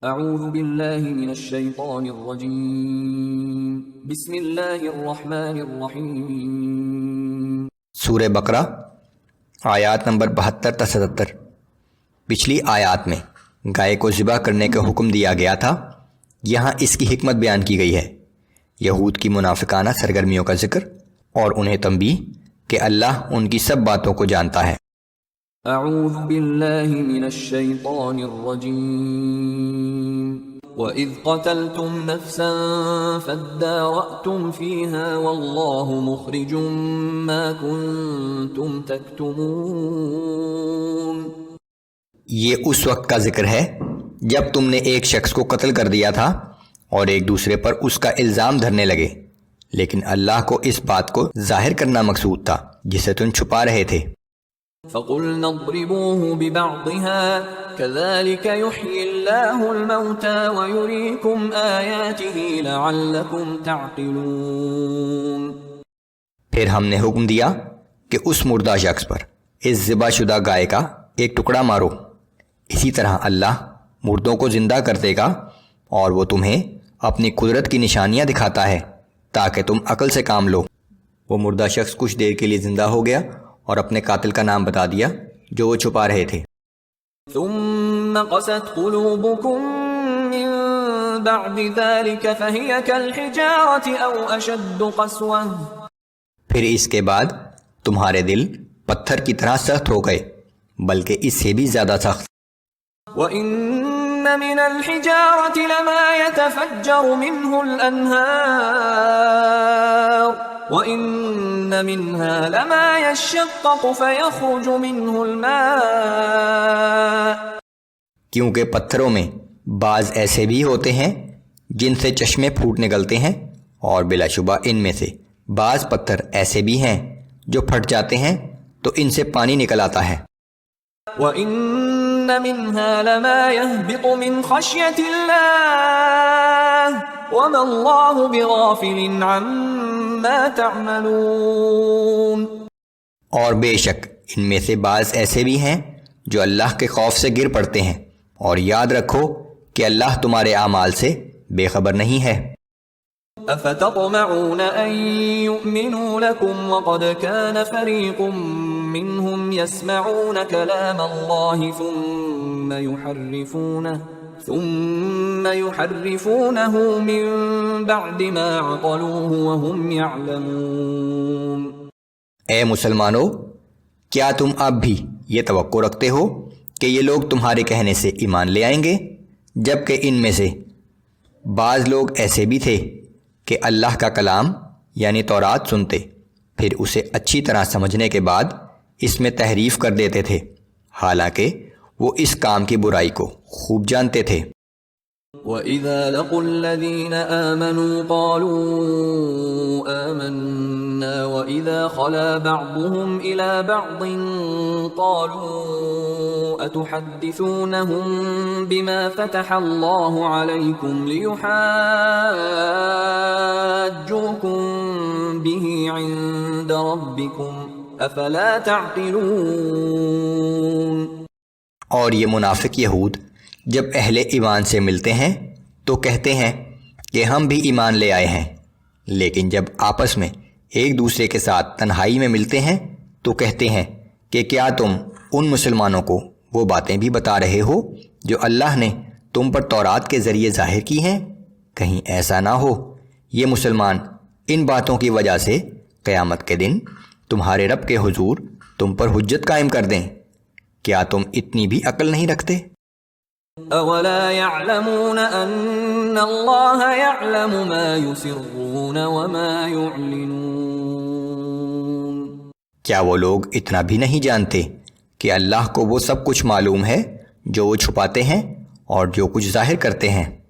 اعوذ باللہ من الشیطان الرجیم بسم اللہ الرحمن الرحیم۔ سورہ بقرہ آیات نمبر 72 تا 77۔ پچھلی آیات میں گائے کو ذبح کرنے کا حکم دیا گیا تھا، یہاں اس کی حکمت بیان کی گئی ہے۔ یہود کی منافقانہ سرگرمیوں کا ذکر اور انہیں تنبیہ کہ اللہ ان کی سب باتوں کو جانتا ہے۔ اعوذ باللہ من الشیطان الرجیم وَإِذْ قَتَلْتُمْ نَفْسًا فَادَّارَأْتُمْ فِيهَا وَاللَّهُ مُخْرِجٌ مَا كُنْتُمْ تَكْتُمُونَ۔ یہ اس وقت کا ذکر ہے جب تم نے ایک شخص کو قتل کر دیا تھا اور ایک دوسرے پر اس کا الزام دھرنے لگے، لیکن اللہ کو اس بات کو ظاہر کرنا مقصود تھا جسے تم چھپا رہے تھے۔ فَقُلْنَا اضْرِبُوهُ بِبَعْضِهَا كَذَلِكَ يُحْيِي اللَّهُ الْمَوْتَى وَيُرِيكُمْ آيَاتِهِ لَعَلَّكُمْ تَعْقِلُونَ۔ پھر ہم نے حکم دیا کہ اس مردہ شخص پر اس ذبح شدہ گائے کا ایک ٹکڑا مارو، اسی طرح اللہ مردوں کو زندہ کر دے گا اور وہ تمہیں اپنی قدرت کی نشانیاں دکھاتا ہے تاکہ تم عقل سے کام لو۔ وہ مردہ شخص کچھ دیر کے لیے زندہ ہو گیا اور اپنے قاتل کا نام بتا دیا جو وہ چھپا رہے تھے۔ ثم قست قلوبكم من بعد ذلك فهي كالحجارة او اشد قسوة۔ پھر اس کے بعد تمہارے دل پتھر کی طرح سخت ہو گئے، بلکہ اس سے بھی زیادہ سخت۔ وَإِنَّ مِنَ الْحِجَارَةِ لَمَا يَتَفَجَّرُ مِنْهُ الْأَنْهَارُ وَإِنَّ مِنْهَا لَمَا يَشَّقَّقُ فَيَخْرُجُ مِنْهُ الْمَاءُ۔ کیونکہ پتھروں میں بعض ایسے بھی ہوتے ہیں جن سے چشمے پھوٹ نکلتے ہیں، اور بلا شبہ ان میں سے بعض پتھر ایسے بھی ہیں جو پھٹ جاتے ہیں تو ان سے پانی نکل آتا ہے۔ وَإِنَّ مِنْهَا لَمَا يَهْبِطُ مِنْ خَشْيَةِ اللَّهِ وَمَا اللَّهُ بِغَافِلٍ عَمَّا تَعْمَلُونَ۔ اور بے شک ان میں سے بعض ایسے بھی ہیں جو اللہ کے خوف سے گر پڑتے ہیں، اور یاد رکھو کہ اللہ تمہارے اعمال سے بے خبر نہیں ہے۔ أَفَتَطْمَعُونَ أَن يُؤْمِنُوا لَكُمْ وَقَدْ كَانَ فَرِيقٌ مِّنْهُمْ يَسْمَعُونَ كَلَامَ اللَّهِ ثُمَّ يُحَرِّفُونَهُ مِن بَعْدِ مَا عَقَلُوهُ وَهُمْ يَعْلَمُونَ۔ اے مسلمانوں، کیا تم اب بھی یہ توقع رکھتے ہو کہ یہ لوگ تمہارے کہنے سے ایمان لے آئیں گے، جبکہ ان میں سے بعض لوگ ایسے بھی تھے کہ اللہ کا کلام یعنی تورات سنتے، پھر اسے اچھی طرح سمجھنے کے بعد اس میں تحریف کر دیتے تھے، حالانکہ وہ اس کام کی برائی کو خوب جانتے تھے۔ وَإِذَا لَقُوا الَّذِينَ آمَنُوا قَالُوا آمَنَّا وَإِذَا خَلَا بَعْضُهُمْ إِلَى بَعْضٍ قَالُوا أَتُحَدِّثُونَهُم بِمَا فَتَحَ اللَّهُ عَلَيْكُمْ لِيُحَاجُّوكُم بِهِ عِندَ رَبِّكُمْ أَفَلَا تَعْقِلُونَ۔ اور یہ منافق یہود جب اہل ایمان سے ملتے ہیں تو کہتے ہیں کہ ہم بھی ایمان لے آئے ہیں، لیکن جب آپس میں ایک دوسرے کے ساتھ تنہائی میں ملتے ہیں تو کہتے ہیں کہ کیا تم ان مسلمانوں کو وہ باتیں بھی بتا رہے ہو جو اللہ نے تم پر تورات کے ذریعے ظاہر کی ہیں؟ کہیں ایسا نہ ہو یہ مسلمان ان باتوں کی وجہ سے قیامت کے دن تمہارے رب کے حضور تم پر حجت قائم کر دیں۔ کیا تم اتنی بھی عقل نہیں رکھتے؟ أَوَلَا يَعْلَمُونَ أَنَّ اللَّهَ يَعْلَمُ مَا يُسِرُّونَ وَمَا يُعْلِنُونَ۔ کیا وہ لوگ اتنا بھی نہیں جانتے کہ اللہ کو وہ سب کچھ معلوم ہے جو وہ چھپاتے ہیں اور جو کچھ ظاہر کرتے ہیں؟